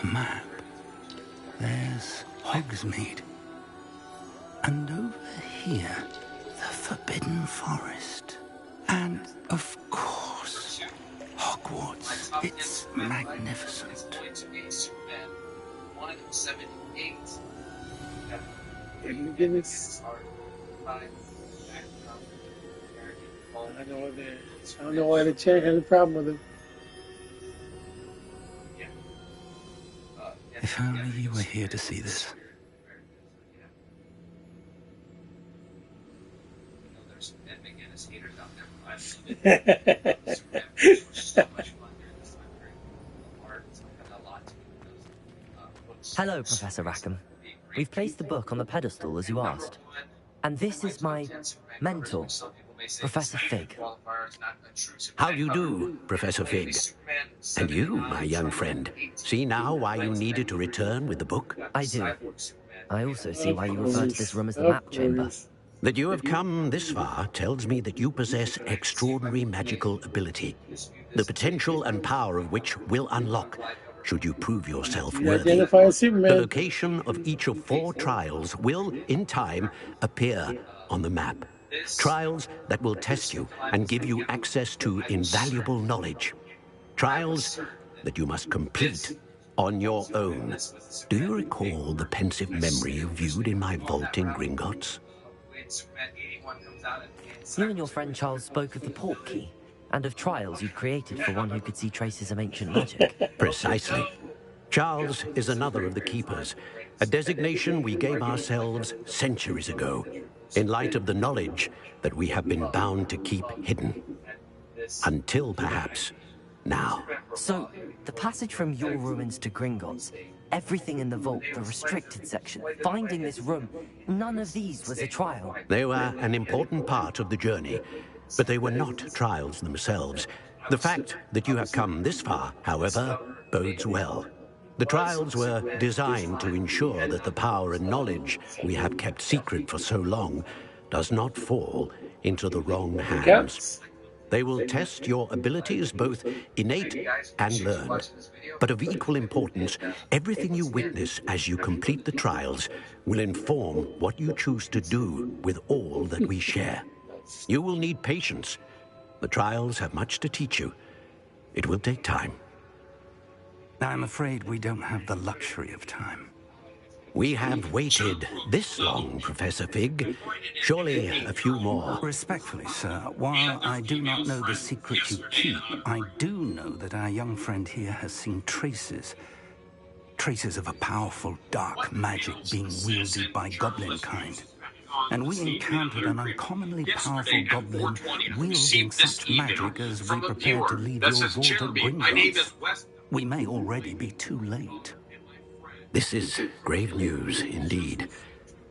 A map. There's Hogsmeade. And over here, the Forbidden Forest. And, of course, Hogwarts. It's magnificent. I don't know why the chair had a problem with him. If only you were here to see this. Hello, Professor Rackham. We've placed the book on the pedestal as you asked. And this is my mentor, Professor Fig. How do you do, Professor Fig? And you, my young friend, see now why you needed to return with the book? I do. I also see why you refer to this room as the map chamber. That you have come this far tells me that you possess extraordinary magical ability, the potential and power of which will unlock should you prove yourself worthy. The location of each of 4 trials will, in time, appear on the map. Trials that will test you and give you access to invaluable knowledge. Trials that you must complete on your own. Do you recall the pensive memory you viewed in my vault in Gringotts? You and your friend Charles spoke of the port key, and of trials you'd created for one who could see traces of ancient magic. Precisely. Charles is another of the Keepers, a designation we gave ourselves centuries ago, in light of the knowledge that we have been bound to keep hidden. Until, perhaps, now. So, the passage from your ruins to Gringotts, everything in the vault, the restricted section, finding this room, none of these was a trial. They were an important part of the journey, but they were not trials themselves. The fact that you have come this far, however, bodes well. The trials were designed to ensure that the power and knowledge we have kept secret for so long does not fall into the wrong hands. They will test your abilities, both innate and learned. But of equal importance, everything you witness as you complete the trials will inform what you choose to do with all that we share. You will need patience. The trials have much to teach you. It will take time. I'm afraid we don't have the luxury of time. We have waited this long, Professor Fig. Surely a few more. Respectfully, sir, while I do not know the secret you keep, I do know that our young friend here has seen traces of a powerful dark magic being wielded by goblin kind. And we encountered an uncommonly powerful goblin wielding such magic as we prepared to leave your vault at Gringotts. We may already be too late. This is grave news, indeed.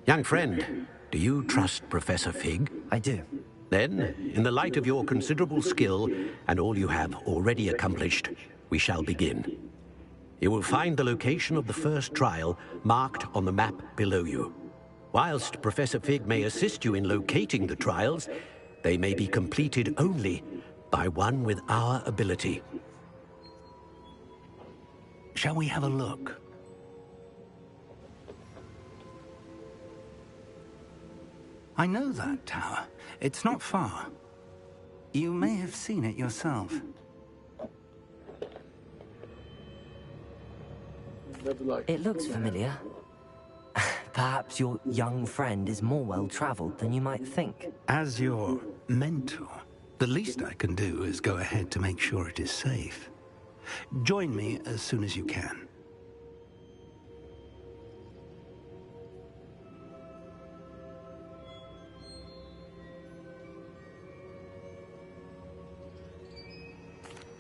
Young friend, do you trust Professor Fig? I do. Then, in the light of your considerable skill and all you have already accomplished, we shall begin. You will find the location of the first trial marked on the map below you. Whilst Professor Fig may assist you in locating the trials, they may be completed only by one with our ability. Shall we have a look? I know that tower. It's not far. You may have seen it yourself. It looks familiar. Perhaps your young friend is more well-traveled than you might think. As your mentor, the least I can do is go ahead to make sure it is safe. Join me as soon as you can.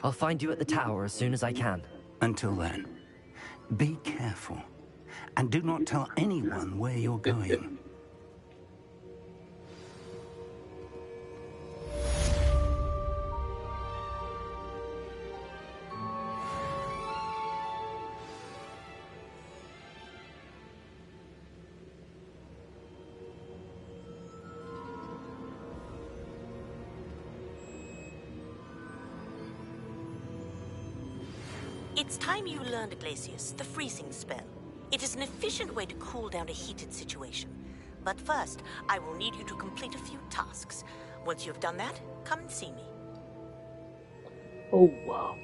I'll find you at the tower as soon as I can. Until then, be careful, and do not tell anyone where you're going. It's It's time you learned, Glacius, the freezing spell. It is an efficient way to cool down a heated situation. But first, I will need you to complete a few tasks. Once you have done that, come and see me. Oh, wow.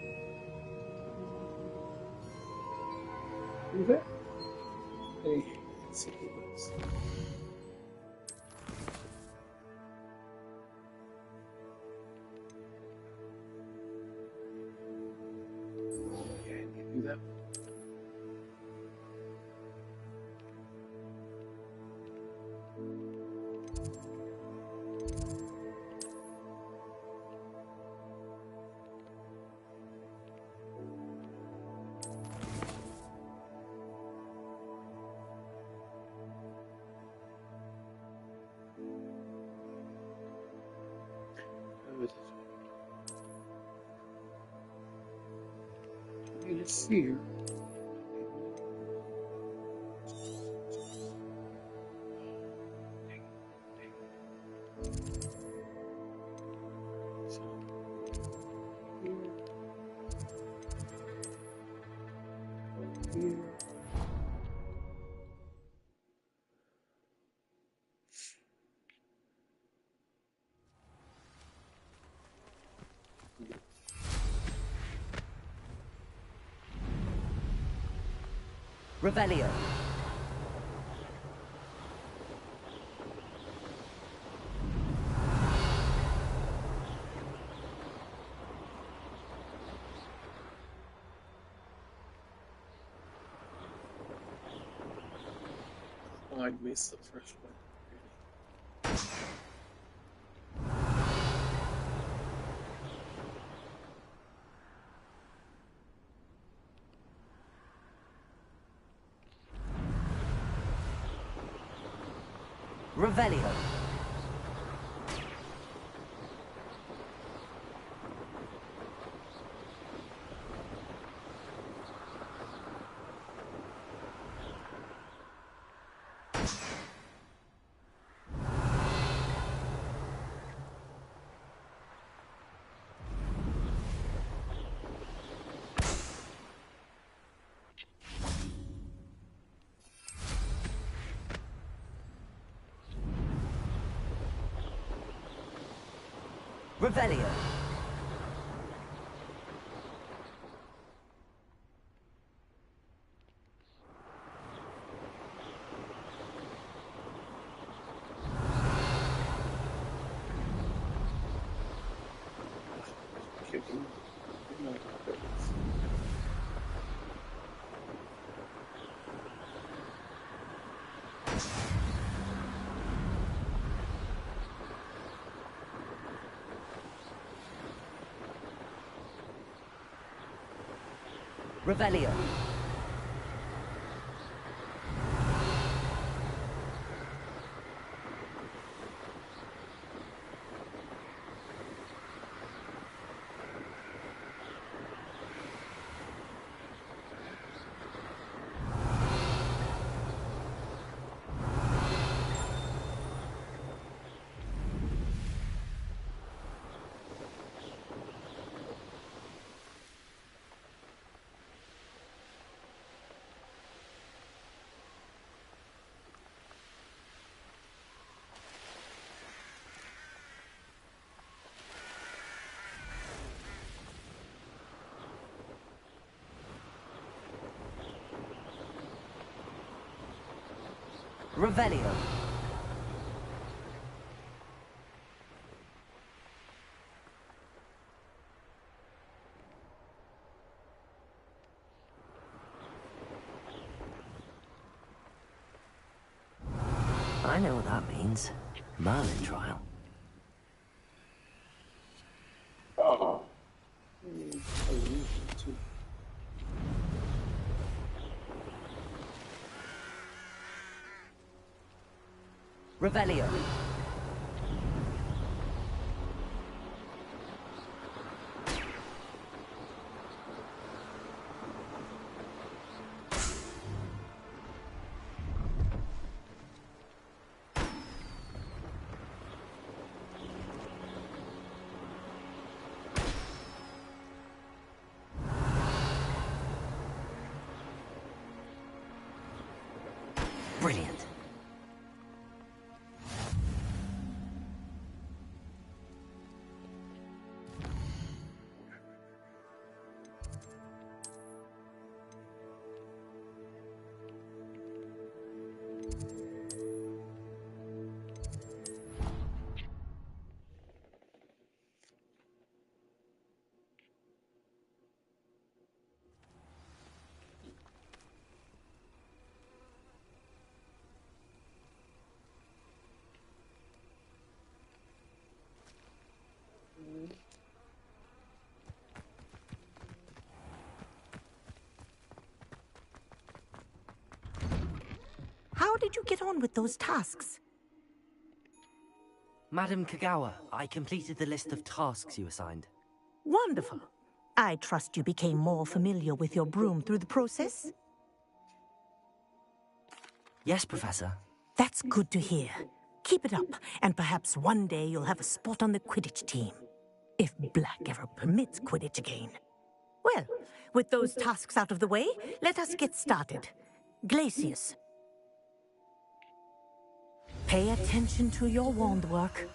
Do that? Hey, let's see what this. Yeah, I need to do that. Let's see here. Here. Revelio. Oh, I missed the first one. Revelio. Revelio. Kicking. No, Revelio. Revelio. I know what that means. Merlin trial. oh. I lose it too. Revelio. Brilliant. How did you get on with those tasks? Madam Kagawa, I completed the list of tasks you assigned. Wonderful. I trust you became more familiar with your broom through the process? Yes, Professor. That's good to hear. Keep it up, and perhaps one day you'll have a spot on the Quidditch team. If Black ever permits Quidditch again. Well, with those tasks out of the way, let us get started. Glacius. Pay attention to your wand work.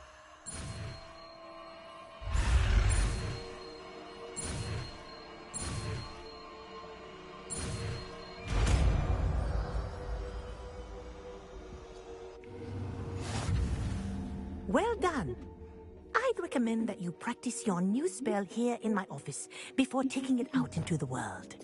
Well done. I'd recommend that you practice your new spell here in my office before taking it out into the world.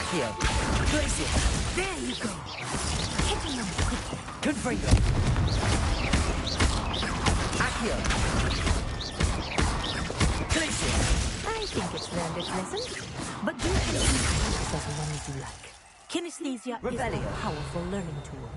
Accio. Glacius. There you go. Hitting them quickly. Confringo. Accio. Glacius. I think it's learned its lesson, but do it as long as you like. Kinesthesia is Rebellion. a powerful learning tool.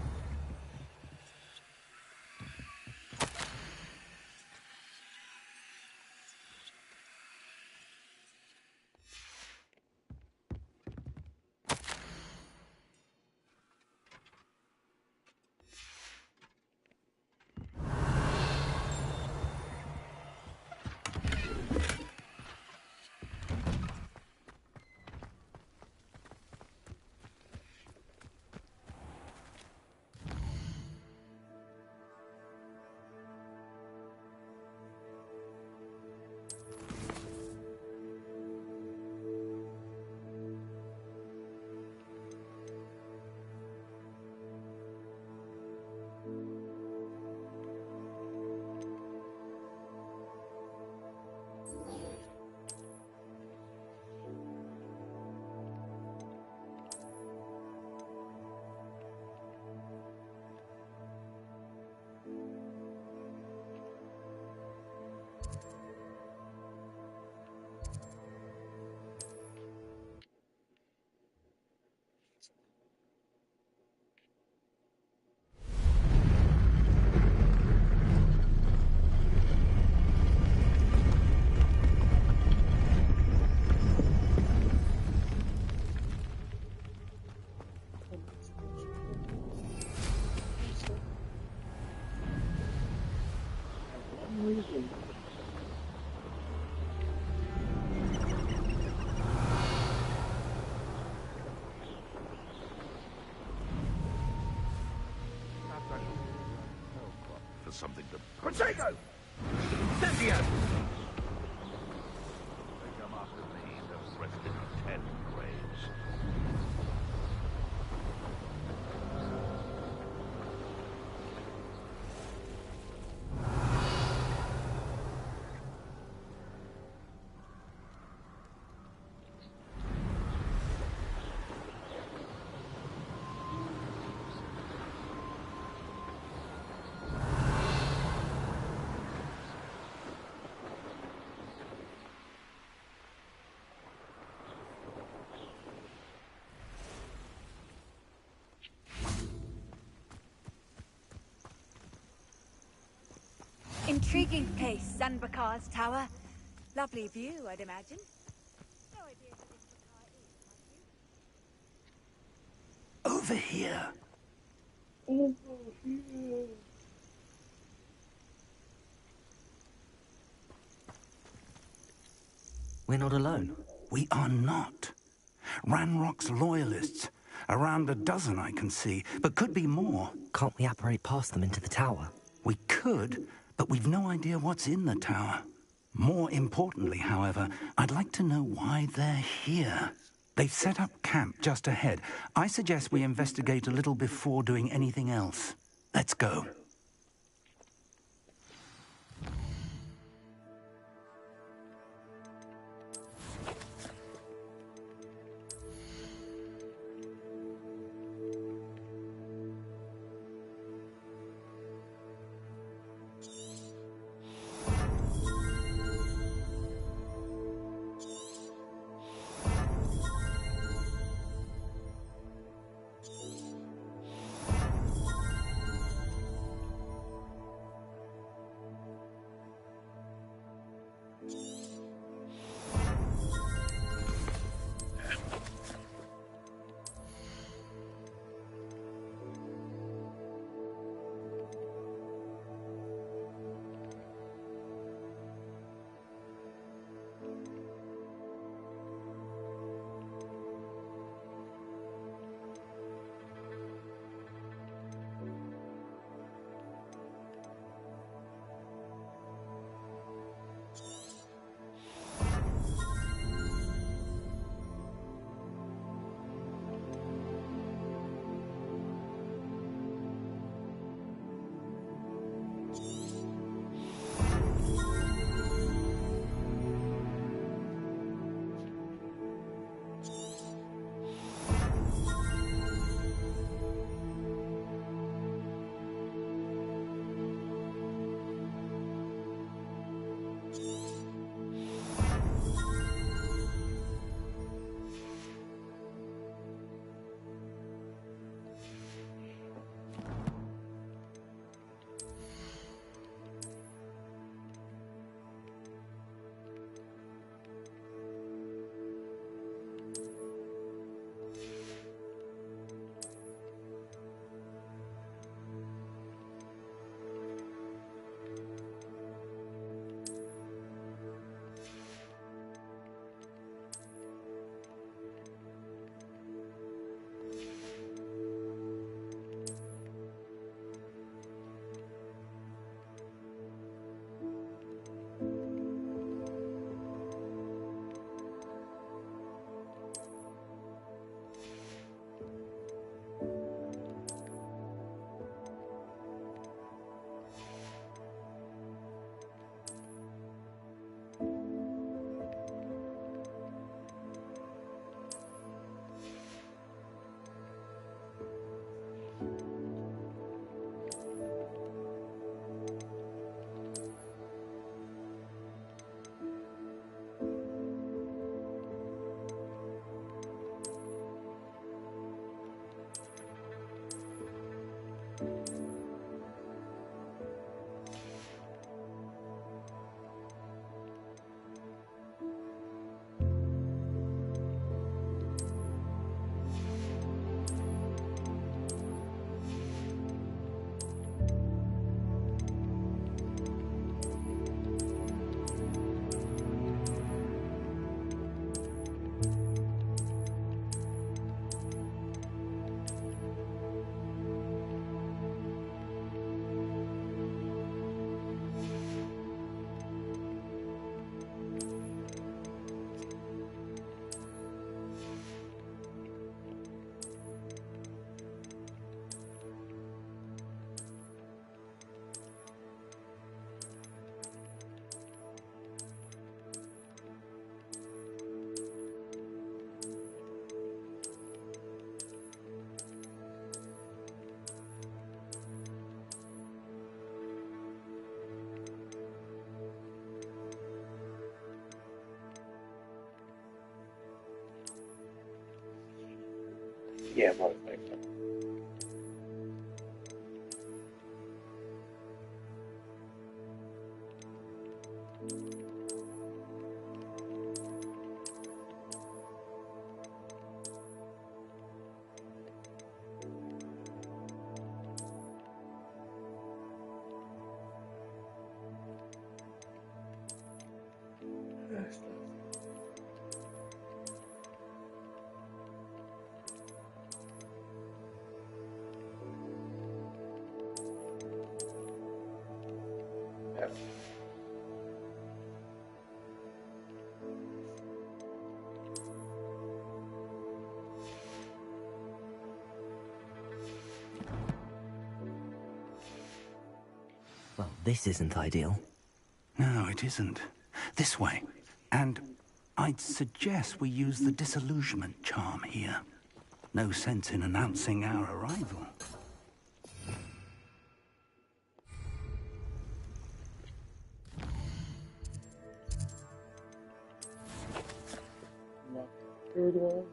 For something to Protego! Incendio! they come after me, they've rested 10 graves. Intriguing place, Sanbakar's tower. Lovely view, I'd imagine. No idea who this Bakar is, have you? Over here. Over here. We're not alone. We are not. Ranrock's loyalists. Around a dozen I can see, but could be more. Can't we apparate past them into the tower? We could, but we've no idea what's in the tower. More importantly, however, I'd like to know why they're here. They've set up camp just ahead. I suggest we investigate a little before doing anything else. Let's go. Yeah, motherfucker. That's F. Well, this isn't ideal. No, it isn't. This way. And I'd suggest we use the disillusionment charm here. No sense in announcing our arrival. Third one.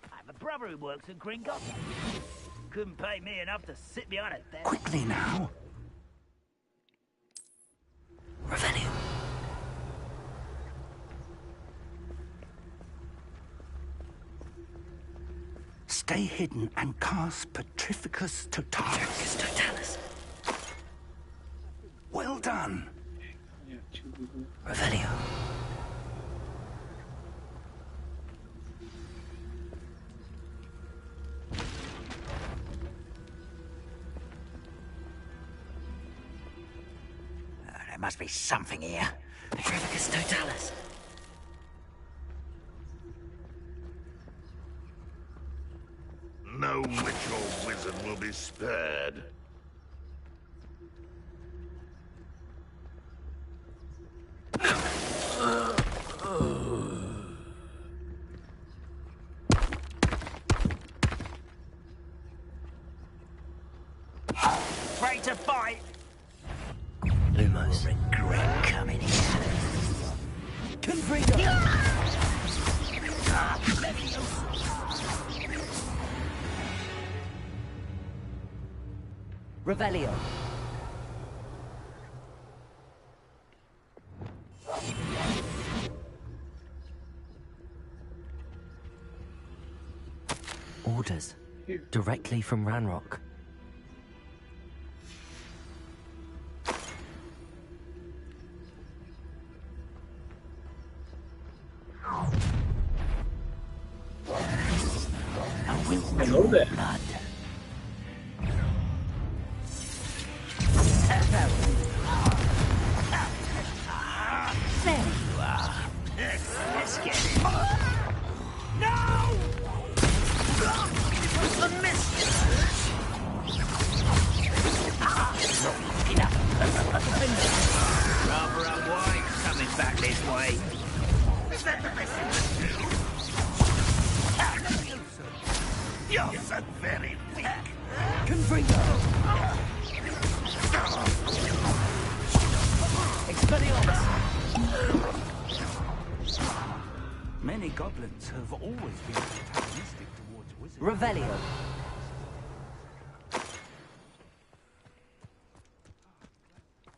I have a brother who works at Gringotts. Couldn't pay me enough to sit behind a desk. Quickly now. Revenue. Stay hidden and cast Petrificus Totalis. Petrificus Totalis. Well done. Yeah, two people. Revelio. There must be something here. Petrificus Totalis. No witch or wizard will be spared. Ready to fight? Lumos. Regret coming here. Confringo. Revelio. Orders. Directly from Ranrock. Hello there. Blood. There you are. Let's get it. No! I missed you. Rather unwise coming back this way. Is that the best thing to do? You're so very weak. Confringo. Expelliarmus. Many goblins have always been antagonistic towards wizards. Revelio.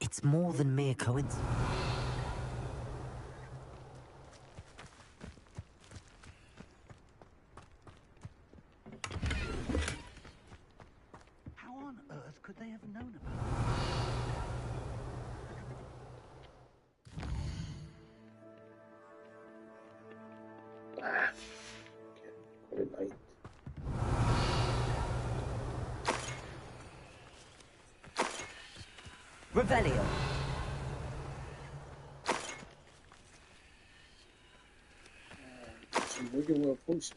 It's more than mere coincidence. How on earth could they have known about Ah. Okay. Good night. Revelio. Some regular potion.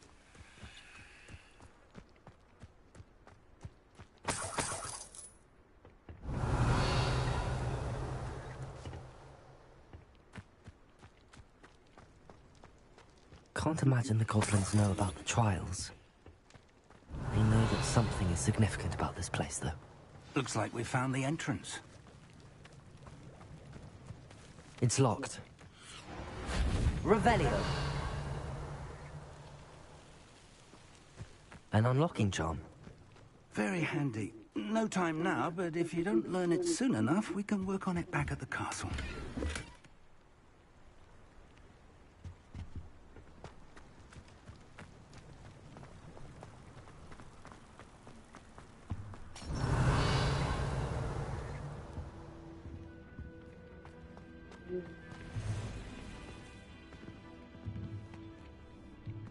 Can't imagine the goblins know about the trials. They know that something is significant about this place, though. Looks like we found the entrance. It's locked. Revelio. An unlocking charm. Very handy. No time now, but if you don't learn it soon enough, we can work on it back at the castle.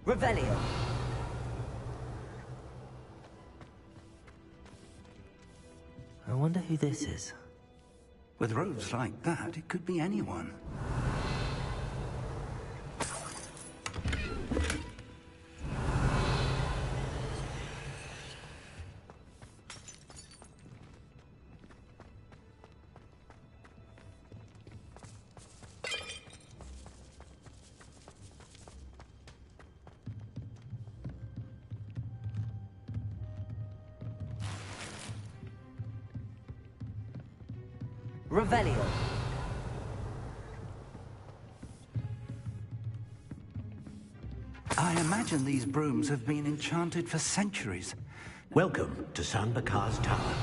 Revelio. I wonder who this is. With robes like that, it could be anyone. Revelio. I imagine these brooms have been enchanted for centuries. Welcome to San Bakar's Tower.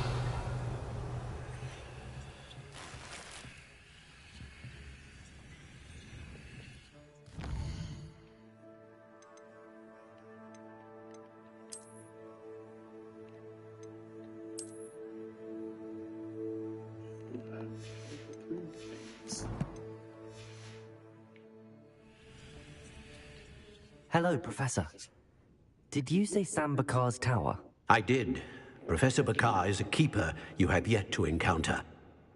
Hello, Professor. Did you say San Bakar's tower? I did. Professor Bakar is a keeper you have yet to encounter.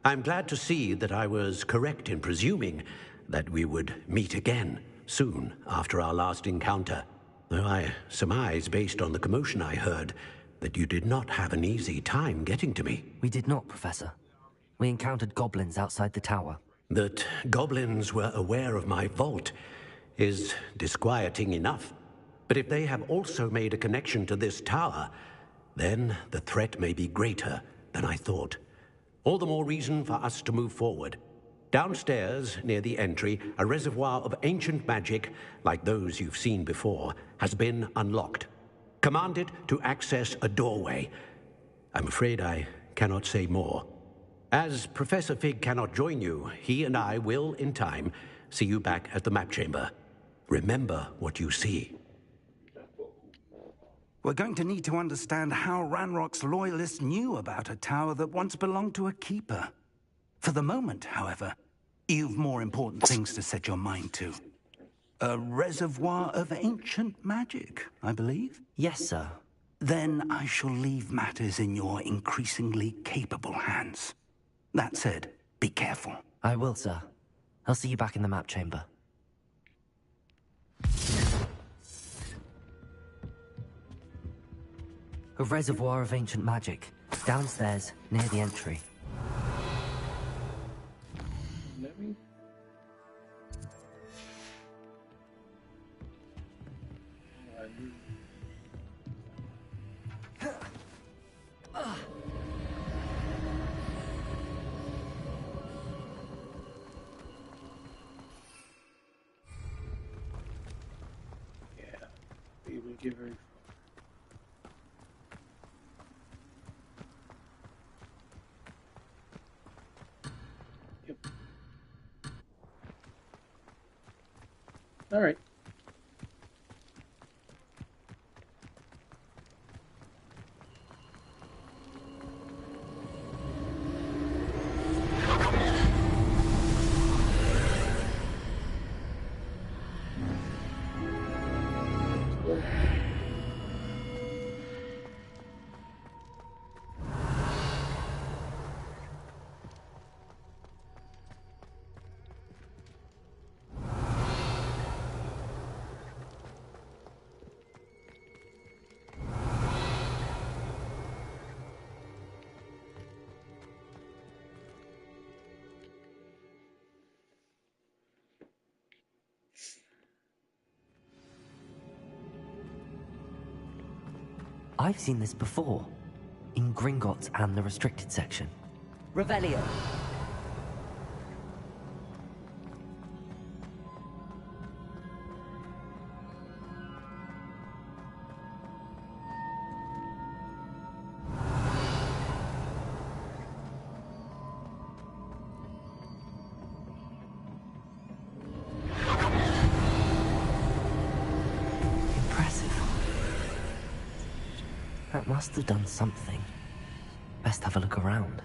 I'm glad to see that I was correct in presuming that we would meet again soon after our last encounter. Though I surmise, based on the commotion I heard, that you did not have an easy time getting to me. We did not, Professor. We encountered goblins outside the tower. That goblins were aware of my vault is disquieting enough. But if they have also made a connection to this tower, then the threat may be greater than I thought. All the more reason for us to move forward. Downstairs, near the entry, a reservoir of ancient magic, like those you've seen before, has been unlocked. Command it to access a doorway. I'm afraid I cannot say more. As Professor Fig cannot join you, he and I will, in time, see you back at the map chamber. Remember what you see. We're going to need to understand how Ranrock's loyalists knew about a tower that once belonged to a keeper. For the moment, however, you've more important things to set your mind to. A reservoir of ancient magic, I believe? Yes, sir. Then I shall leave matters in your increasingly capable hands. That said, be careful. I will, sir. I'll see you back in the map chamber. A reservoir of ancient magic, downstairs, near the entry. Let me. Yeah, we will give her. All right. I've seen this before. In Gringotts and the restricted section. Revelio. That must have done something. Best have a look around.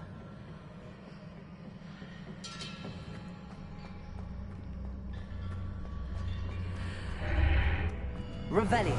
Revelio.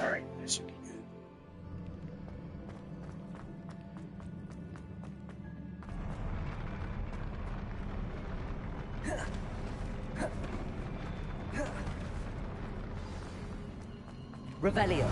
Alright, this should be good. Revelio.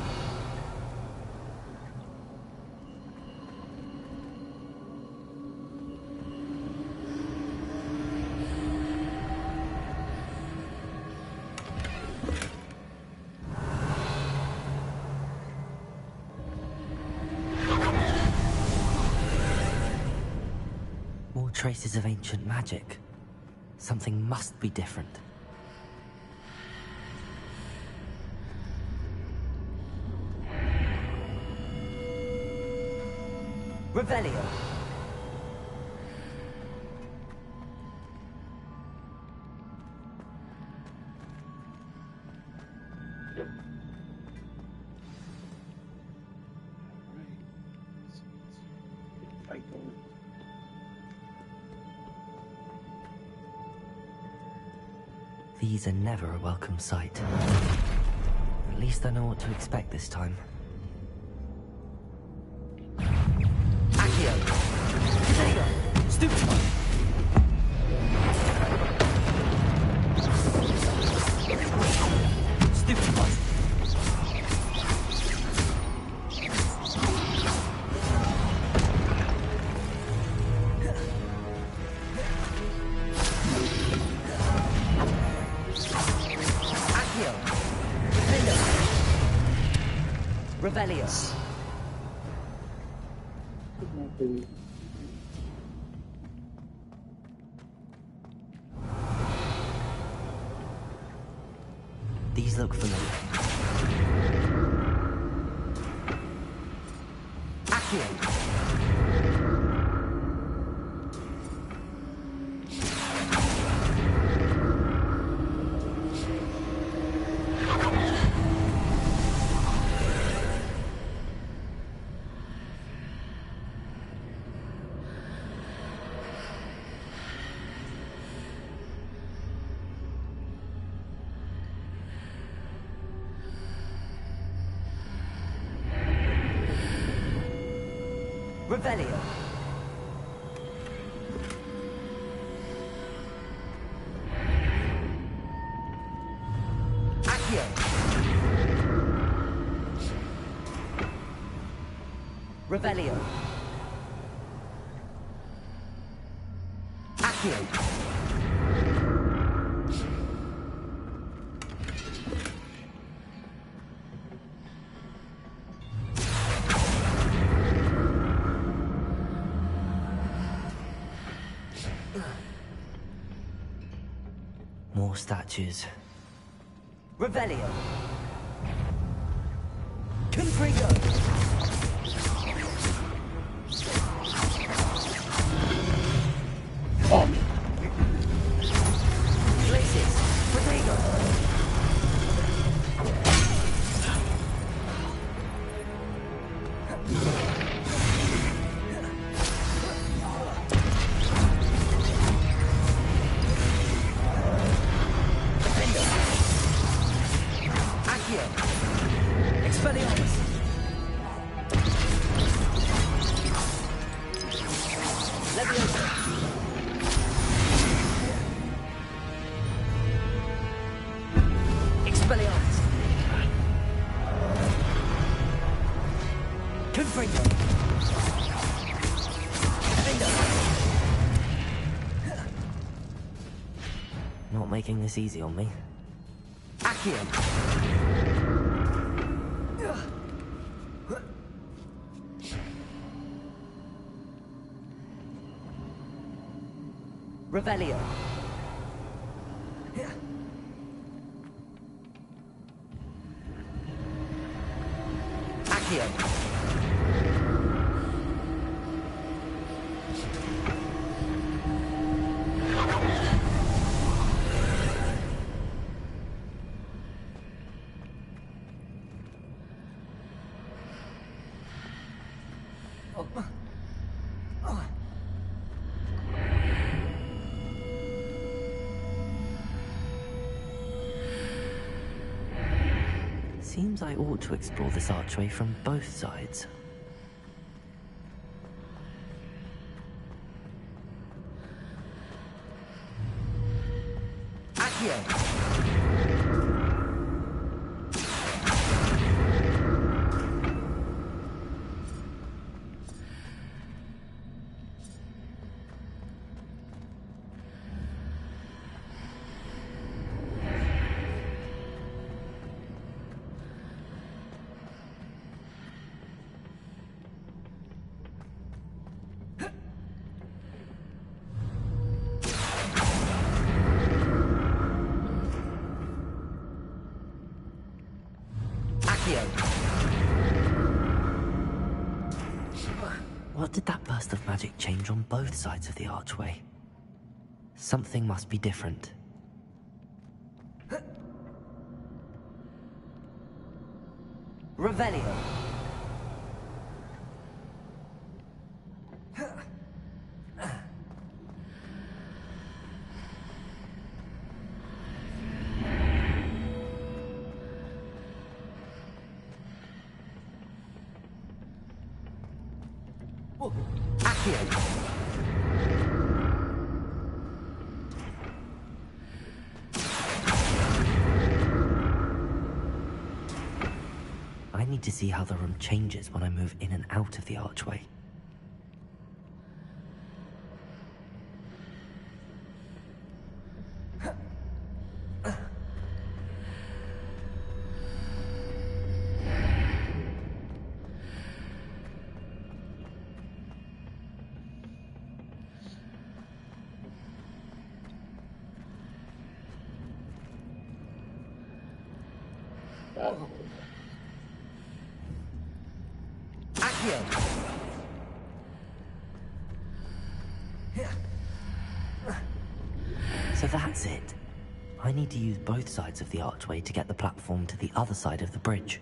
More traces of ancient magic. Something must be different. Revelio. Fight going. These are never a welcome sight. At least I know what to expect this time. Accio! Sega! Stupefy! Stupefy! Accio! Defender! Revelio! These look familiar. Accio! Revelio. Accio. Revelio. Accio. More statues. Revelio. Confringo. Oh. Places. Protego. Expelliarmus! Leviosa! Expelliarmus! Confringo! Not making this easy on me. Accio! Revelio. Accio. Seems I ought to explore this archway from both sides. Accio! What did that burst of magic change on both sides of the archway? Something must be different. Revelio. Accio. I need to see how the room changes when I move in and out of the archway. So that's it. I need to use both sides of the archway to get the platform to the other side of the bridge.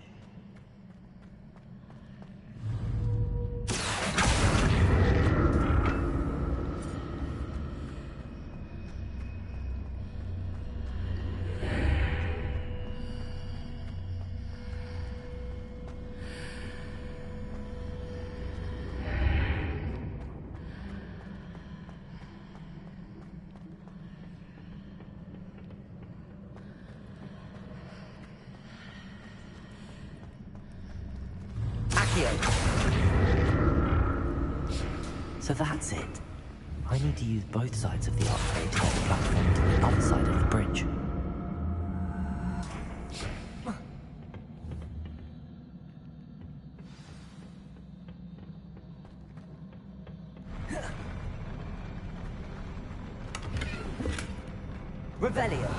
So that's it. I need to use both sides of the archway to get the platform to the other side of the bridge. Revelio.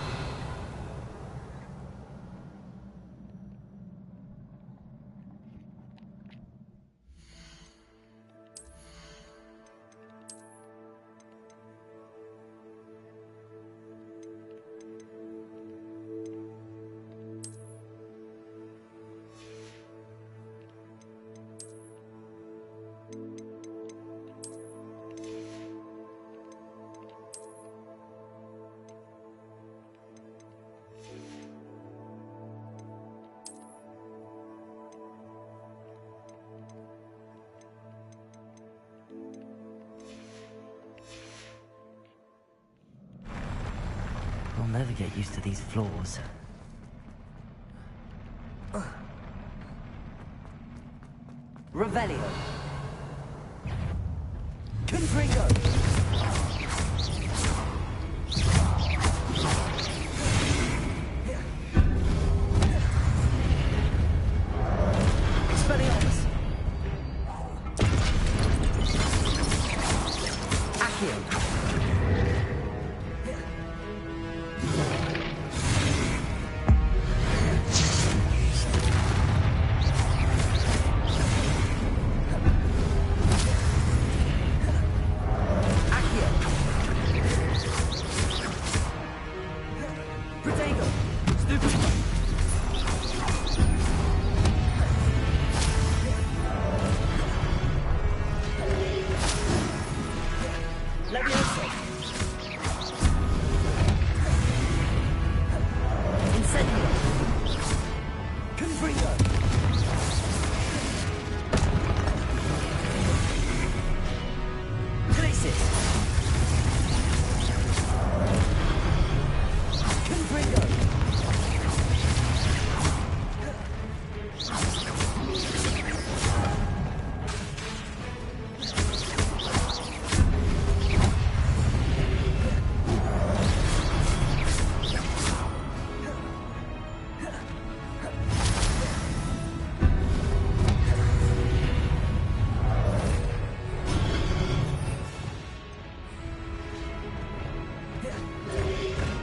I'll never get used to these floors. Revelio. Confringo. Expelliarmus. Accio.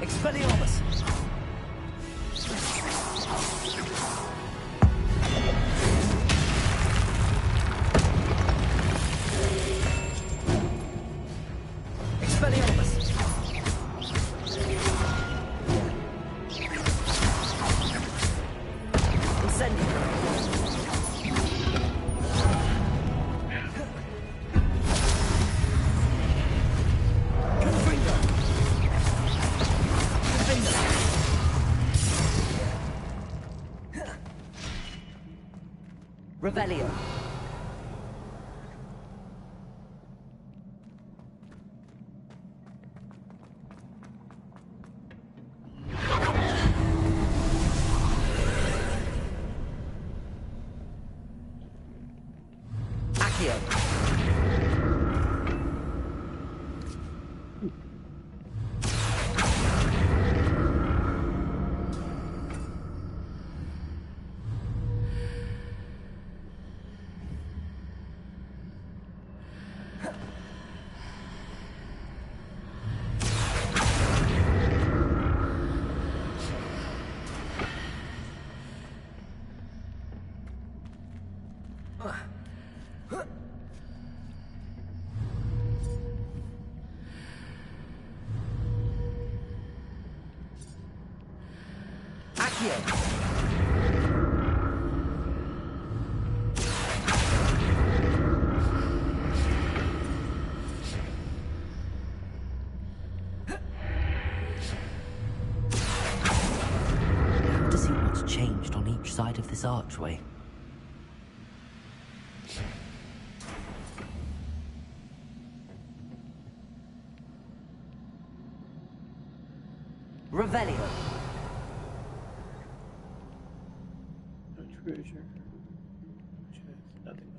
Expelliarmus! Expelliarmus! Incendio! Revelio. Accio. Accio. How to see what's changed on each side of this archway. Revelio. No treasure. Which has nothing.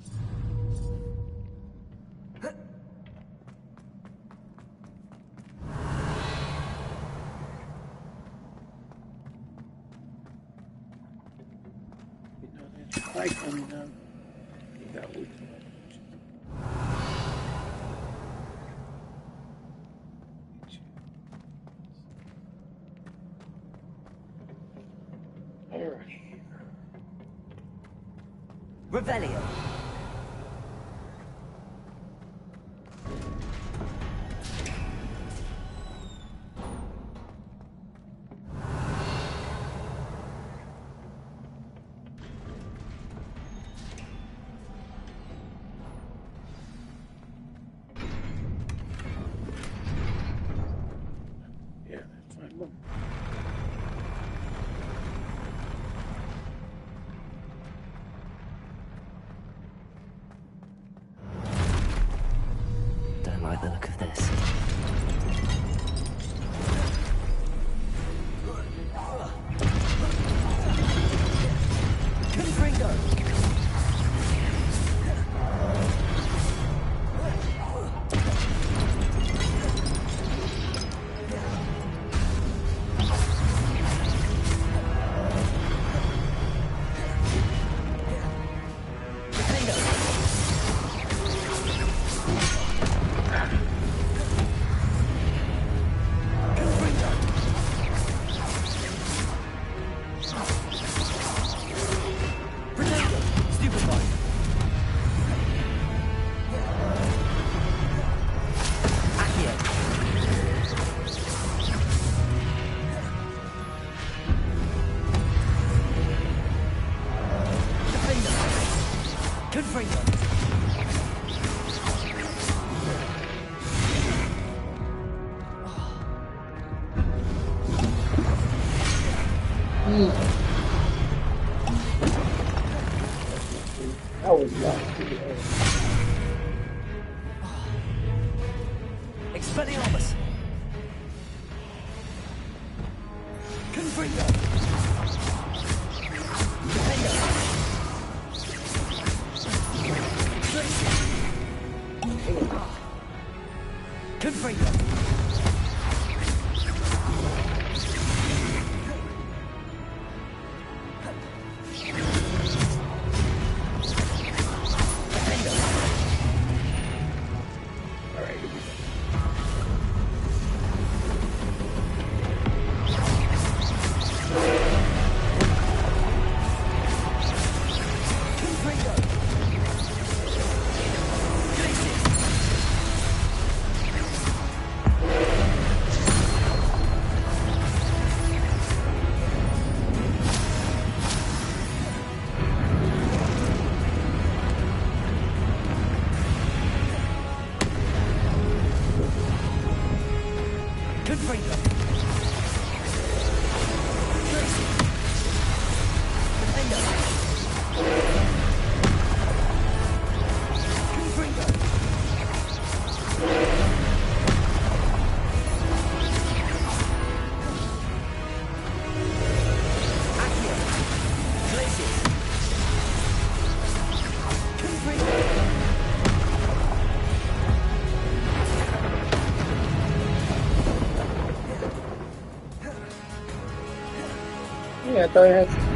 Light coming now. You got way too much. Alright. Revelio. Yeah, that's fine. Look. Don't like the look of this. Confringo! That was rough. Expelliarmus! Confringo! Confringo! Yeah, I thought it had.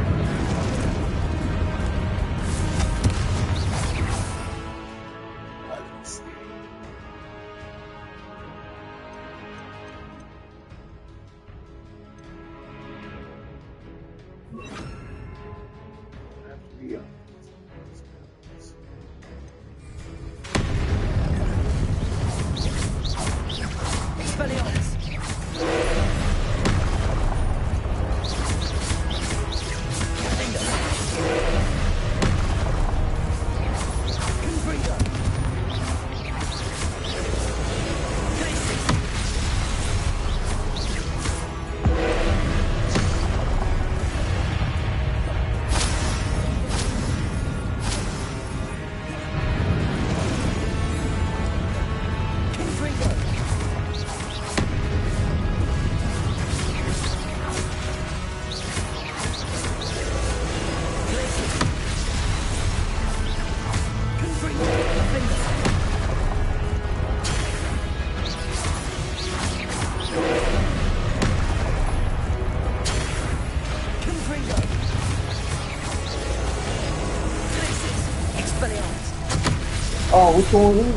Oh, which one was it?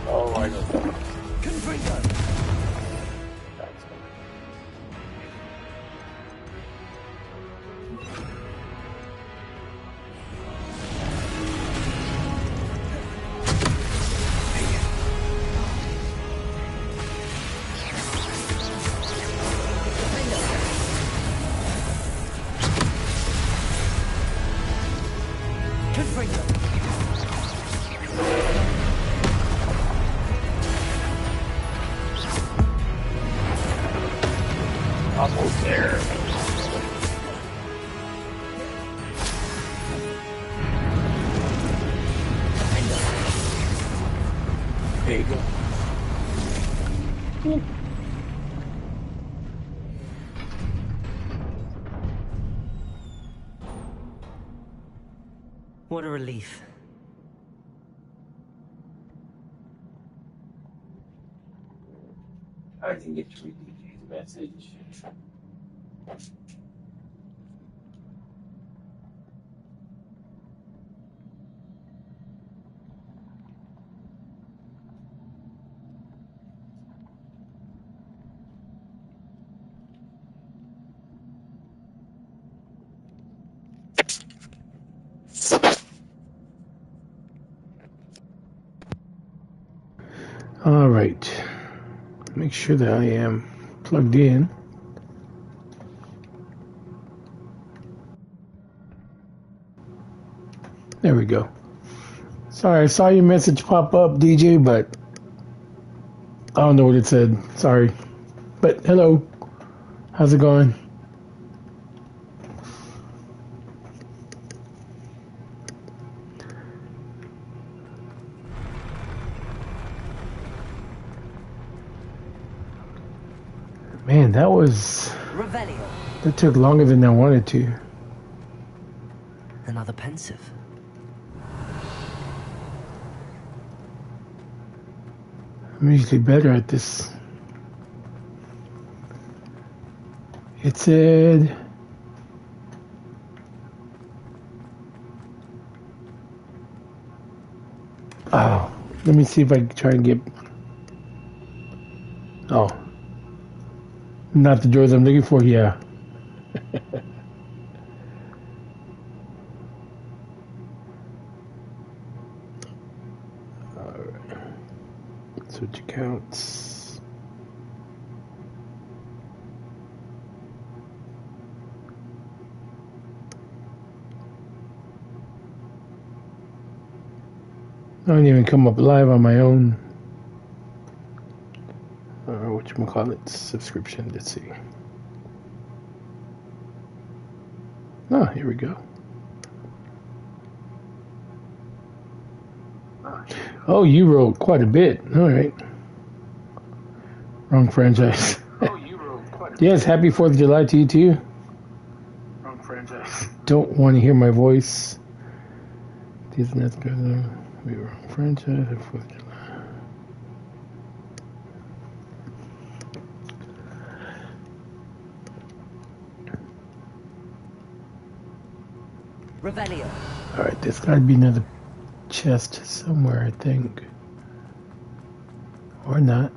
Oh, I know. Confringo. Almost there. There you go. What a relief. I didn't get to read DJ's message. All right. Make sure that I am plugged in. There we go. Sorry, I saw your message pop up, DJ, but I don't know what it said. Sorry. But hello. How's it going? Man, that took longer than I wanted to. Another pensive. I'm usually better at this. It said... Oh, let me see if I can try and get... Oh. Not the drawers I'm looking for, yeah. Alright. Switch accounts. I don't even come up live on my own. Whatchamacallit, subscription. Let's see. Oh, here we go. Oh, you wrote quite a bit. All right. Wrong franchise. Oh, you wrote quite a bit. Yes, happy 4th of July to you too. Wrong franchise. Don't want to hear my voice. We were wrong franchise. 4th of July. Revelio. All right, there's got to be another chest somewhere, I think. Or not.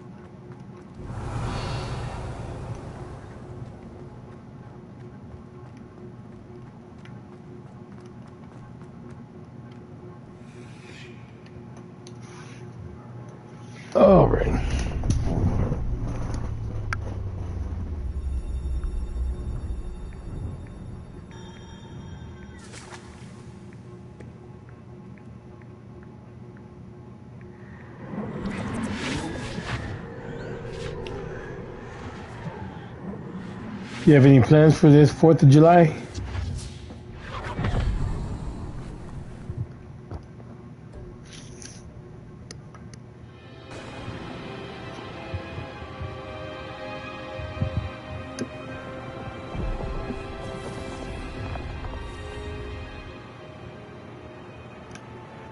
All right. Do you have any plans for this 4th of July?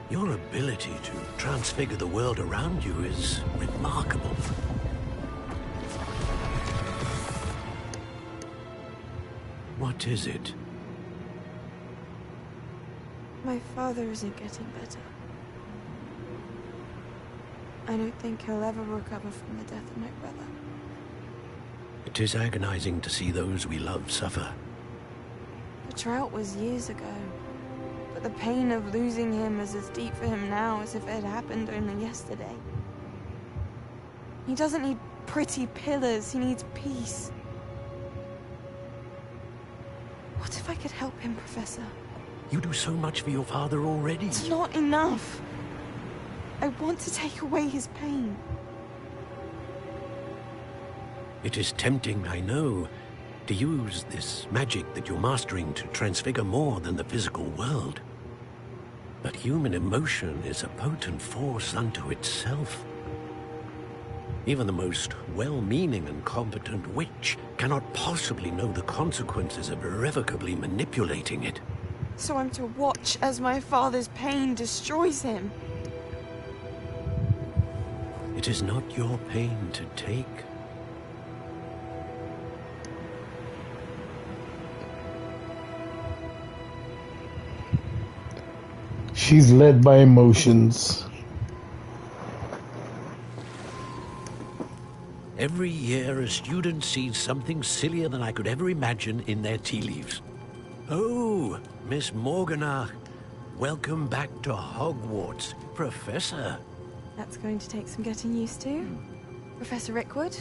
Your ability to transfigure the world around you is remarkable. What is it? My father isn't getting better. I don't think he'll ever recover from the death of my brother. It is agonizing to see those we love suffer. The drought was years ago, but the pain of losing him is as deep for him now as if it had happened only yesterday. He doesn't need pretty pillars, he needs peace. What if I could help him, Professor? You do so much for your father already. It's not enough. I want to take away his pain. It is tempting, I know, to use this magic that you're mastering to transfigure more than the physical world. But human emotion is a potent force unto itself. Even the most well-meaning and competent witch cannot possibly know the consequences of irrevocably manipulating it. So I'm to watch as my father's pain destroys him. It is not your pain to take. She's led by emotions. Every year, a student sees something sillier than I could ever imagine in their tea leaves. Oh, Miss Morganach, welcome back to Hogwarts, Professor. That's going to take some getting used to. Professor Rickwood?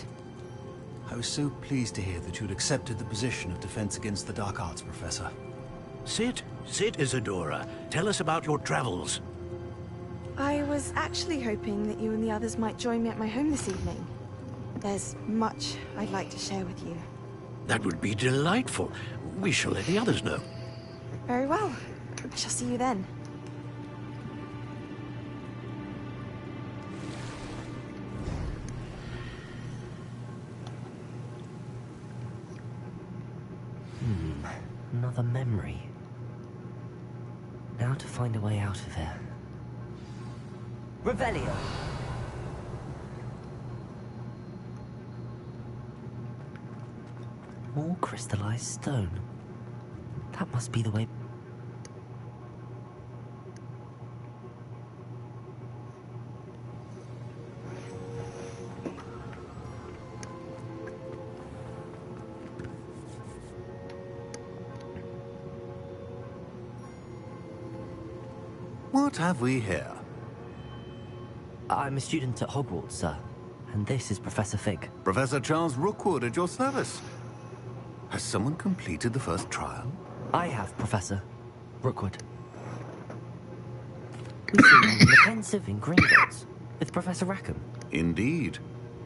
I was so pleased to hear that you'd accepted the position of Defense Against the Dark Arts, Professor. Sit, Isadora. Tell us about your travels. I was actually hoping that you and the others might join me at my home this evening. There's much I'd like to share with you. That would be delightful. We shall let the others know. Very well. I shall see you then. Another memory. Now to find a way out of here. Revelio! More crystallized stone. That must be the way... What have we here? I'm a student at Hogwarts, sir. And this is Professor Fig. Professor Charles Rookwood at your service. Has someone completed the first trial? I have, Professor Rookwood. We see you in the pensive in Gringotts with Professor Rackham. Indeed.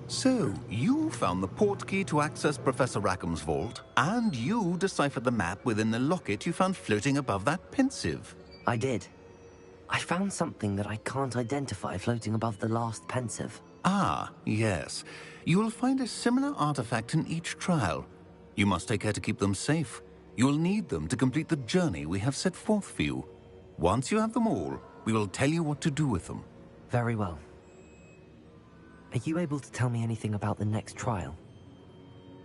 So, you found the portkey to access Professor Rackham's vault, and you deciphered the map within the locket you found floating above that pensive. I did. I found something that I can't identify floating above the last pensive. Ah, yes. You will find a similar artifact in each trial. You must take care to keep them safe. You will need them to complete the journey we have set forth for you. Once you have them all, we will tell you what to do with them. Very well. Are you able to tell me anything about the next trial?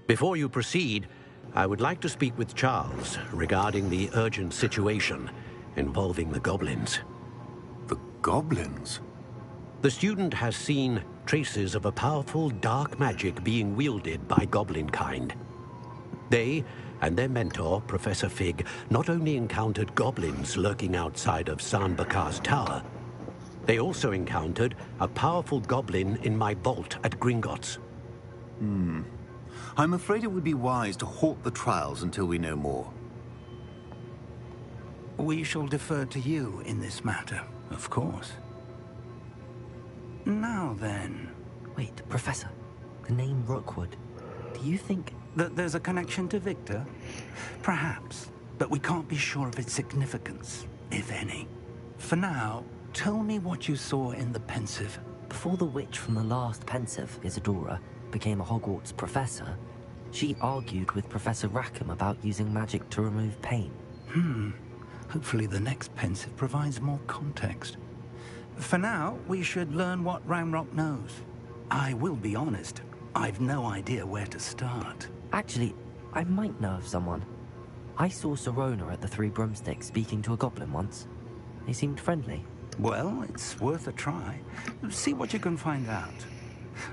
Before you proceed, I would like to speak with Charles regarding the urgent situation involving the goblins. The goblins? The student has seen traces of a powerful dark magic being wielded by goblin kind. They and their mentor, Professor Fig, not only encountered goblins lurking outside of San Bakar's tower, they also encountered a powerful goblin in my vault at Gringotts. I'm afraid it would be wise to halt the trials until we know more. We shall defer to you in this matter, of course. Now then... Wait, Professor. The name Rookwood. Do you think... that there's a connection to Victor? Perhaps, but we can't be sure of its significance, if any. For now, tell me what you saw in the pensive. Before the witch from the last pensive, Isadora, became a Hogwarts professor, she argued with Professor Rackham about using magic to remove pain. Hopefully the next pensive provides more context. For now, we should learn what Ranrock knows. I will be honest, I've no idea where to start. Actually, I might know of someone. I saw Sirona at the Three Broomsticks speaking to a goblin once. They seemed friendly. Well, it's worth a try. See what you can find out.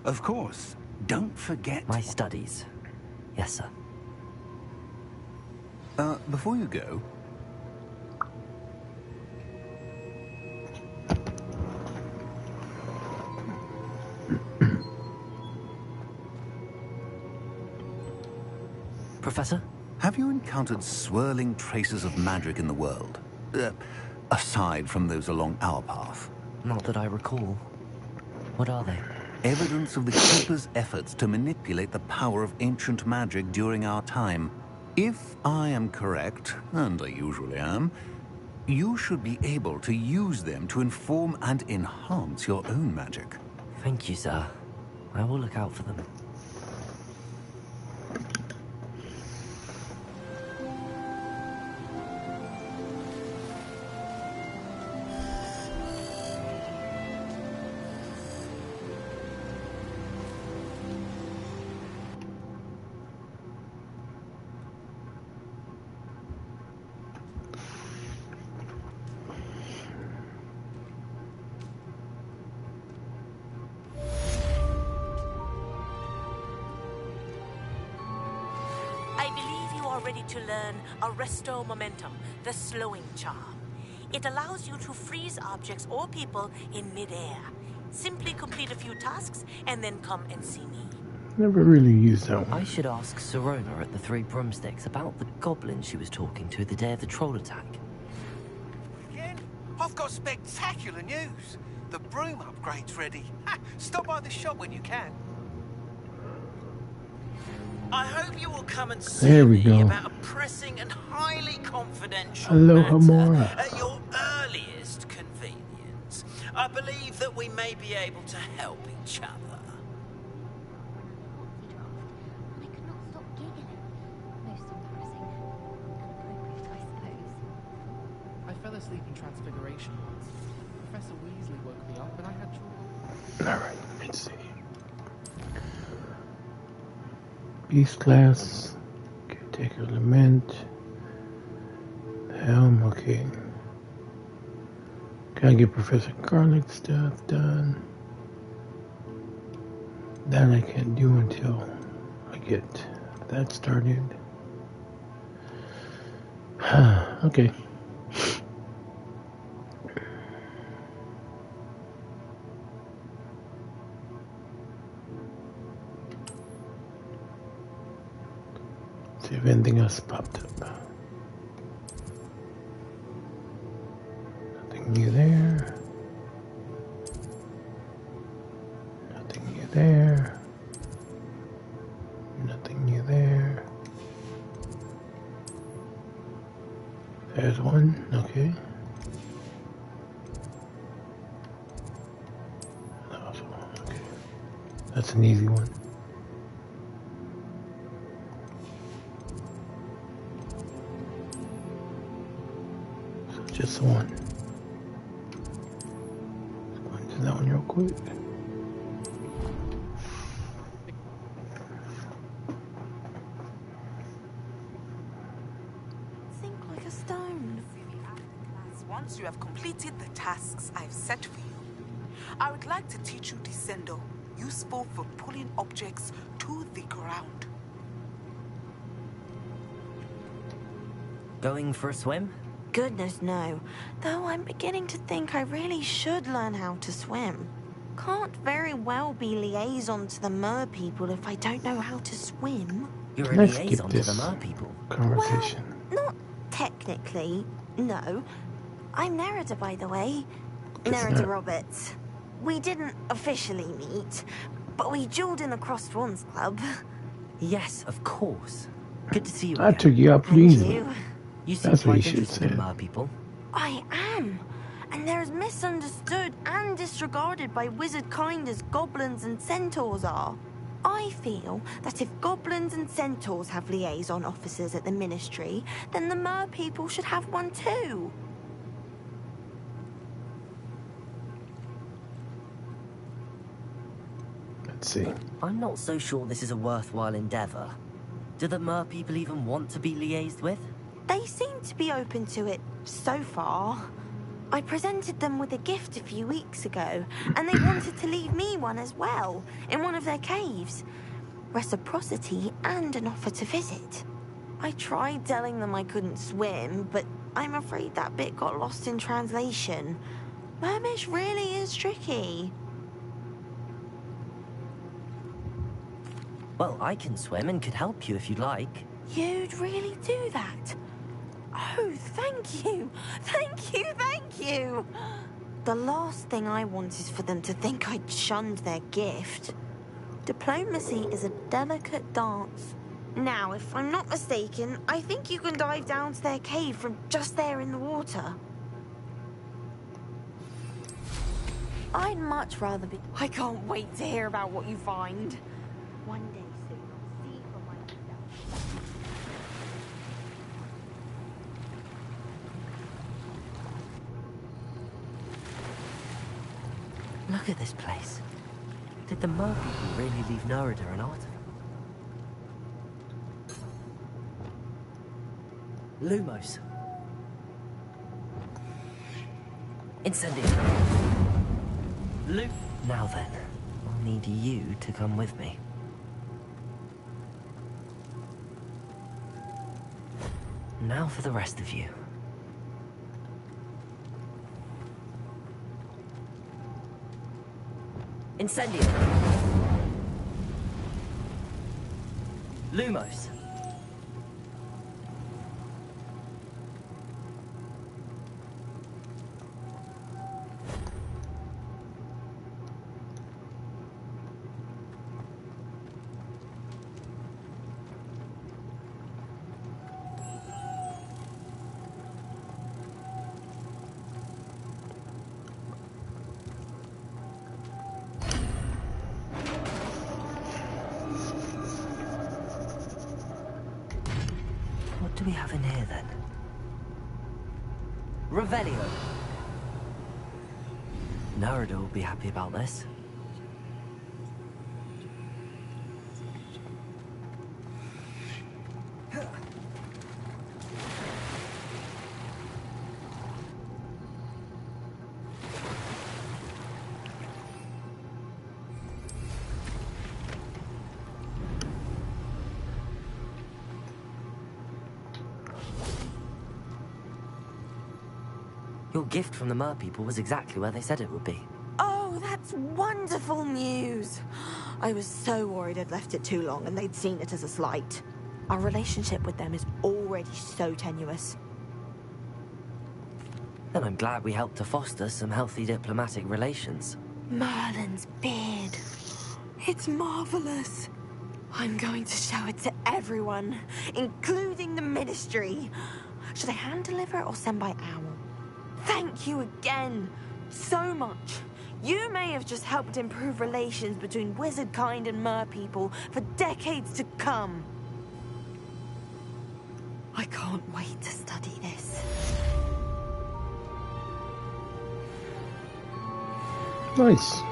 Of course, don't forget... My studies. Yes, sir. Before you go... Professor? Have you encountered swirling traces of magic in the world? Aside from those along our path? Not that I recall. What are they? Evidence of the Keeper's efforts to manipulate the power of ancient magic during our time. If I am correct, and I usually am, you should be able to use them to inform and enhance your own magic. Thank you, sir. I will look out for them. Ready to learn Arresto Momentum, the slowing charm. It allows you to freeze objects or people in midair. Simply complete a few tasks and then come and see me. Never really used that one. I should ask Sirona at the Three Broomsticks about the goblin she was talking to the day of the troll attack. Again? I've got spectacular news. The broom upgrade's ready. Stop by the shop when you can. I hope you will come and see me about a pressing and highly confidential matter at your earliest convenience. I believe that we may be able to help each other. I could not stop giggling. Most embarrassing. Inappropriate, I suppose. I fell asleep in Transfiguration once. Professor Weasley woke me up and I had trouble. Alright, let's see. Beast class, caretaker element, helm, okay. Gotta get Professor Garlic stuff done. That I can't do until I get that started. Okay. See if anything else popped up. Nothing new there. Nothing new there. Nothing new there. There's one, okay. Okay. That's an easy one. Just one. Let's go into that one real quick. Think like a stone. Once you have completed the tasks I've set for you, I would like to teach you Descendo, useful for pulling objects to the ground. Going for a swim? Goodness, no. Though I'm beginning to think I really should learn how to swim. Can't very well be liaison to the mer people if I don't know how to swim. You're a liaison to the mer people? Conversation. Well, not technically, no. I'm Nerida, by the way. Nerida Roberts. We didn't officially meet, but we dueled in the Crossed Swans Club. Yes, of course. Good to see you I took you up easy. You seem That's what you quite should interested in say. mer people. I am. And they're as misunderstood and disregarded by wizard kind as goblins and centaurs are. I feel that if goblins and centaurs have liaison officers at the ministry, then the mer people should have one too. Let's see. I'm not so sure this is a worthwhile endeavor. Do the mer people even want to be liaised with? They seem to be open to it so far. I presented them with a gift a few weeks ago, and they wanted to leave me one as well, in one of their caves. Reciprocity and an offer to visit. I tried telling them I couldn't swim, but I'm afraid that bit got lost in translation. Mermish really is tricky. Well, I can swim and could help you if you'd like. You'd really do that? Oh, thank you! Thank you, thank you! The last thing I want is for them to think I'd shunned their gift. Diplomacy is a delicate dance. Now, if I'm not mistaken, I think you can dive down to their cave from just there in the water. I'd much rather be... I can't wait to hear about what you find. One day soon, I'll see for myself. Look at this place. Did the Mer people really leave Nerida an artifact? Lumos. Incendio. Now then, I'll need you to come with me. Now for the rest of you. Incendio. Lumos. What do we have in here then? Revelio. Nerida will be happy about this. Your gift from the Mer people was exactly where they said it would be. Oh, that's wonderful news. I was so worried I'd left it too long and they'd seen it as a slight. Our relationship with them is already so tenuous. And I'm glad we helped to foster some healthy diplomatic relations. Merlin's beard. It's marvelous. I'm going to show it to everyone, including the Ministry. Should I hand deliver it or send by owl? Thank you again, so much. You may have just helped improve relations between wizard kind and Mer people for decades to come. I can't wait to study this. Nice.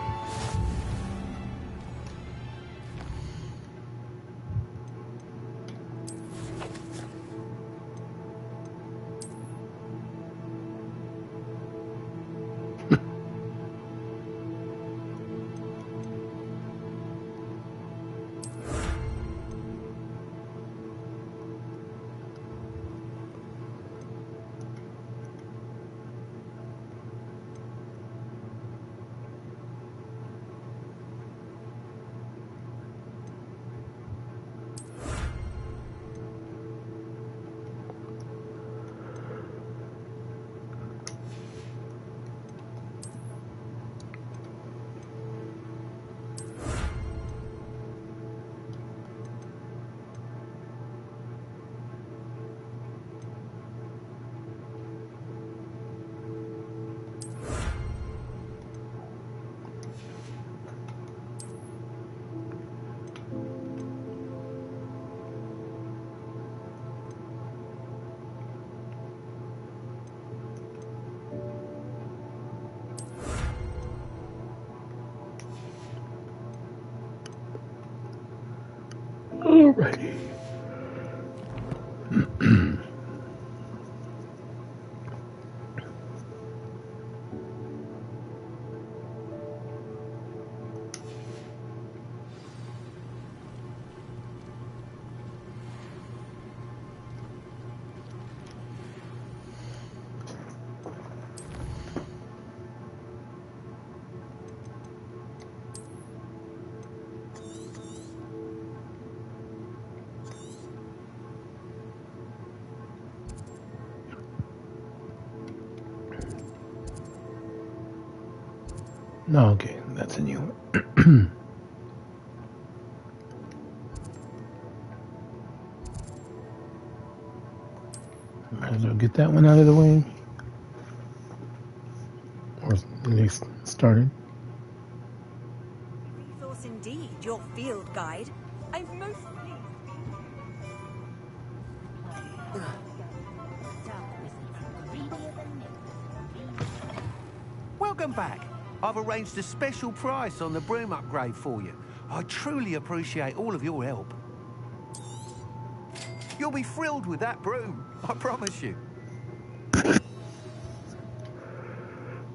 Alrighty. No, okay, that's a new one. Might as well get that one out of the way. Or at least started. Resource indeed, your field guide. I'm most pleased. Welcome back. I've arranged a special price on the broom upgrade for you. I truly appreciate all of your help. You'll be thrilled with that broom, I promise you.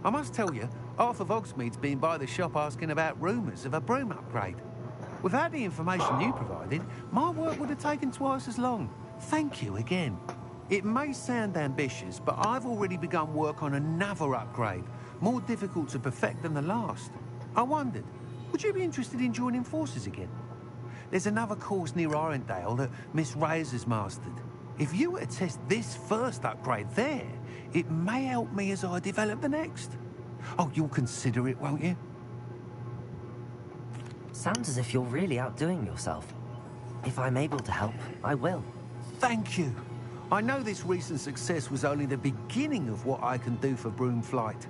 I must tell you, half of Hogsmeade's been by the shop asking about rumours of a broom upgrade. Without the information you provided, my work would have taken twice as long. Thank you again. It may sound ambitious, but I've already begun work on another upgrade, more difficult to perfect than the last. I wondered, would you be interested in joining forces again? There's another course near Arendelle that Miss Reyes has mastered. If you were to test this first upgrade there, it may help me as I develop the next. Oh, you'll consider it, won't you? Sounds as if you're really outdoing yourself. If I'm able to help, I will. Thank you. I know this recent success was only the beginning of what I can do for Broom Flight.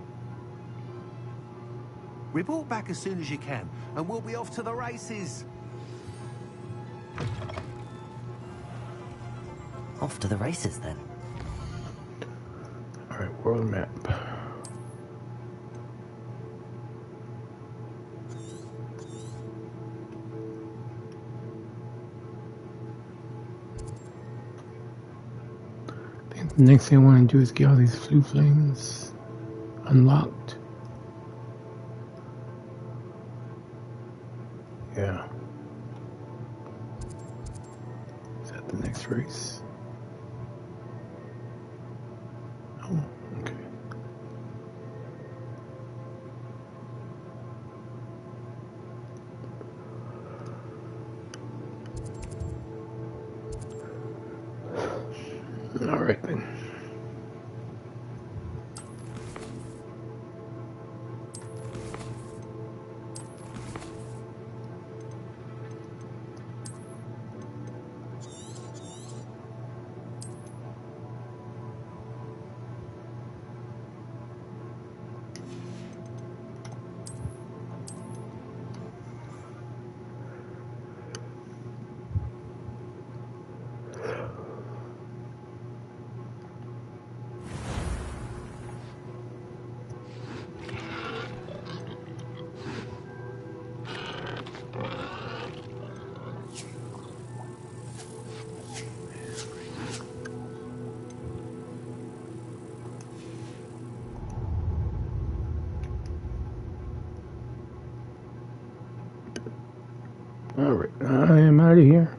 Report back as soon as you can, and we'll be off to the races. Off to the races, then. Alright, world map. The next thing I want to do is get all these flue flames unlocked. Yeah. Is that the next race? Oh, okay. All right then. All right, I am out of here.